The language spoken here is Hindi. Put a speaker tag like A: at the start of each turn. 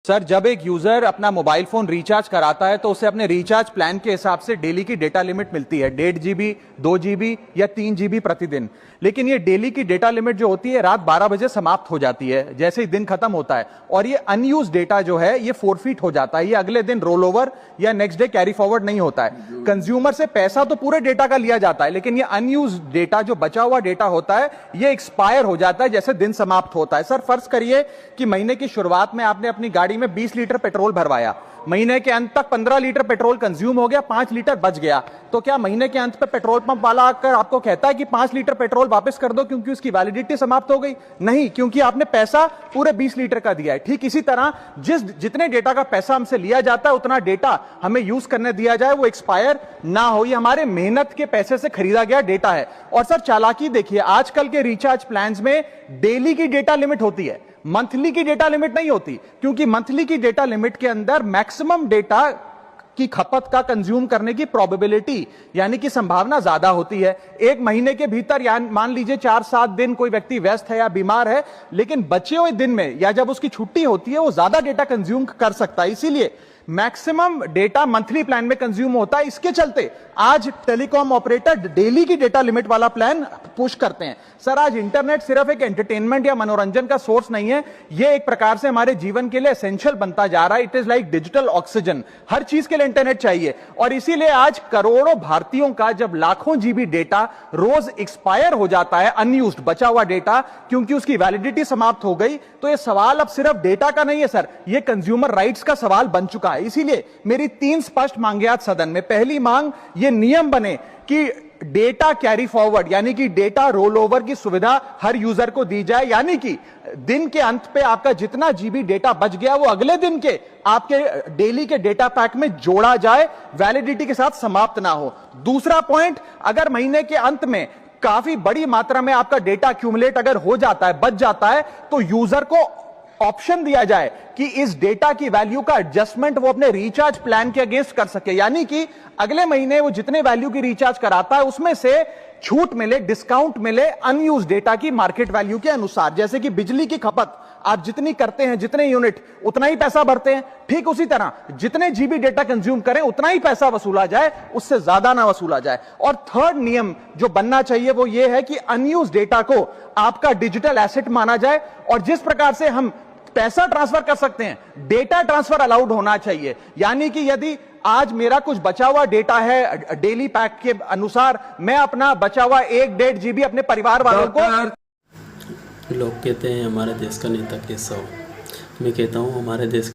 A: सर, जब एक यूजर अपना मोबाइल फोन रिचार्ज कराता है तो उसे अपने रिचार्ज प्लान के हिसाब से डेली की डेटा लिमिट मिलती है, 1.5 GB, 2 GB या 3 GB प्रतिदिन। लेकिन ये डेली की डेटा लिमिट जो होती है रात 12 बजे समाप्त हो जाती है, जैसे ही दिन खत्म होता है, और ये अनयूज डेटा जो है ये फोरफीट हो जाता है, ये अगले दिन रोल ओवर या नेक्स्ट डे कैरी फॉरवर्ड नहीं होता है। कंज्यूमर से पैसा तो पूरे डेटा का लिया जाता है, लेकिन ये अनयूज डेटा, जो बचा हुआ डेटा होता है, ये एक्सपायर हो जाता है जैसे दिन समाप्त होता है। सर, फर्ज करिए कि महीने की शुरुआत में आपने अपनी गाड़ी में 20 लीटर पेट्रोल भरवाया, महीने के अंत तक 15 लीटर पेट्रोल कंज्यूम हो गया, 5 लीटर बच गया, तो क्या महीने के अंत पे पेट्रोल पंप वाला आकर आपको कहता है कि 5 लीटर पेट्रोल वापस कर दो क्योंकि उसकी वैलिडिटी समाप्त हो गई? नहीं, क्योंकि आपने पैसा पूरे 20 लीटर का दिया है। ठीक इसी तरह जितने डेटा का पैसा हमसे लिया जाता है उतना डेटा हमें यूज करने दिया जाए, वो एक्सपायर ना हो। ये हमारे मेहनत के पैसे से खरीदा गया डेटा है। और सर, चालाकी देखिए, आजकल के रिचार्ज प्लान्स में डेली की डेटा लिमिट होती है, मंथली की डेटा लिमिट नहीं होती, क्योंकि मंथली की डेटा लिमिट के अंदर मैक्सिमम डेटा की खपत का कंज्यूम करने की प्रोबेबिलिटी यानी कि संभावना ज्यादा होती है। एक महीने के भीतर या मान लीजिए 4-7 दिन कोई व्यक्ति व्यस्त है या बीमार है, लेकिन बचे हुए दिन में या जब उसकी छुट्टी होती है वो ज्यादा डेटा कंज्यूम कर सकता है। इसीलिए मैक्सिमम डेटा मंथली प्लान में कंज्यूम होता है। इसके चलते आज टेलीकॉम ऑपरेटर डेली की डेटा लिमिट वाला प्लान पुश करते हैं। सर, आज इंटरनेट सिर्फ एक एंटरटेनमेंट या मनोरंजन का सोर्स नहीं है, यह एक प्रकार से हमारे जीवन के लिए एसेंशियल बनता जा रहा है। It is like digital oxygen. हर चीज के लिए इंटरनेट चाहिए, और इसीलिए आज करोड़ों भारतीयों का जब लाखों जीबी डेटा रोज एक्सपायर हो जाता है, अनयूज्ड बचा हुआ डेटा, क्योंकि उसकी वैलिडिटी समाप्त हो गई, तो यह सवाल अब सिर्फ डेटा का नहीं है सर, यह कंज्यूमर राइट्स का सवाल बन चुका है। इसीलिए मेरी 3 स्पष्ट मांगे आज सदन में। पहली मांग, ये नियम बने कि डेटा कैरी फॉरवर्ड यानी कि डेटा रोल ओवर की सुविधा हर यूजर को दी जाए, यानी कि दिन के अंत पे आपका जितना जीबी डेटा बच गया वो अगले दिन के आपके डेली के डेटा पैक में जोड़ा जाए, वैलिडिटी के साथ समाप्त ना हो। दूसरा पॉइंट, अगर महीने के अंत में काफी बड़ी मात्रा में आपका डेटा एक्यूमुलेट अगर हो जाता है, बच जाता है, तो यूजर को ऑप्शन दिया जाए कि इस डेटा की वैल्यू का एडजस्टमेंट वो अपने रिचार्ज प्लान के अगेंस्ट कर सके, यानी कि अगले महीने वो जितने वैल्यू की रिचार्ज कराता है उसमें से छूट मिले, डिस्काउंट मिले अनयूज डेटा की मार्केट वैल्यू के अनुसार। जैसे कि बिजली की खपत आप जितनी करते हैं, जितने यूनिट, उतना ही पैसा भरते हैं, ठीक उसी तरह जितने जीबी डेटा कंज्यूम करें उतना ही पैसा वसूला जाए, उससे ज्यादा ना वसूला जाए। और थर्ड नियम जो बनना चाहिए वो ये है कि अनयूज डेटा को आपका डिजिटल एसेट माना जाए, और जिस प्रकार से हम पैसा ट्रांसफर कर सकते हैं, डेटा ट्रांसफर अलाउड होना चाहिए। यानी कि यदि आज मेरा कुछ बचा हुआ डेटा है डेली पैक के अनुसार, मैं अपना बचा हुआ 1-1.5 GB अपने परिवार वालों को।
B: लोग कहते हैं हमारे देश का नेता कैसा हो, मैं कहता हूं हमारे देश